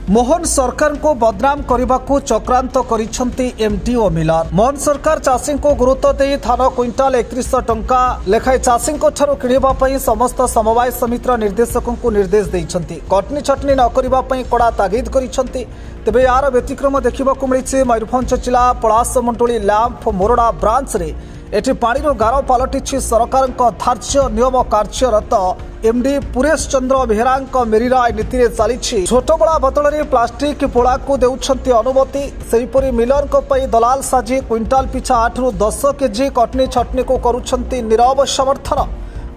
मोहन सरकार को बदनाम करने को चक्रांत करिसेंती एमडी और मिलर। मोहन सरकार चाषी को गुरुत्व दे धान क्विंटाल 3100 टंका लेखाएं चाषी किणवाई समस्त समवाय समितिर निर्देशकों को निर्देश देइछंती। कटनी छटनी न करने कड़ा तागिद करिसेंती। तेबे यार व्यतिक्रम देखा मिली मयूरभंज जिला पलाशमंडली लैंप मोरडा ब्रांच रे एटी पानीर गार पलटि सरकार धार्य नियम कार्यरत एमडी पुरेश चंद्र बेहेरा मेरीराय नीति चली छोट बड़ा बदल में प्लास्टिक पोड़ा को देउछंती अनुमति। सेहीपरि मिलर दलाल साजी क्विंटाल पिछा 8 ରୁ 10 केजी कटनी छटनी को करुछंती नीरव समर्थन।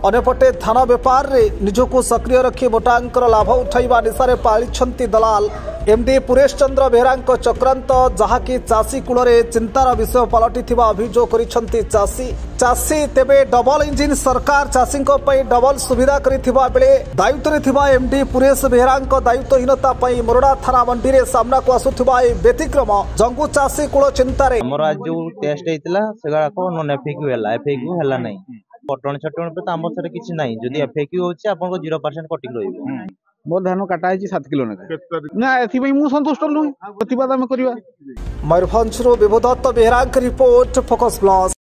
अन्यपटे धान बेपार में निजको सक्रिय रखी बोटांकर लाभ उठाइबा निशारे पालिछंती दलाल एमडी पुरेश चंद्र बेहेरा चक्रांत, जहाँकि चाषी कूल चिंतार विषय पलटि अभियोग करिछंती चाषी। तेबे डबल इंजिन सरकार चाषी डबल सुविधा करिथिबा बेले दायित्व थिबा एमडी पुरेश बेहेरा दायित्वहीनता मोरडा थाना मंडी रे सामना को आसुथिबा व्यतिक्रम जंगू चाषी कूल चिंतार जो टेस्ट होता से नॉन एफएक्यू है नहीं कटणी छटणी पे आम सर किसी ना जदि एफएक्यू होची आपन को 0% कटिंग रहइबो। मोर धान काटा है 7 किलो ना एथि मु संतुष्ट नु प्रतिवाद हम करबा। Mayurbhanj Bibhudatta Behera report focus plus.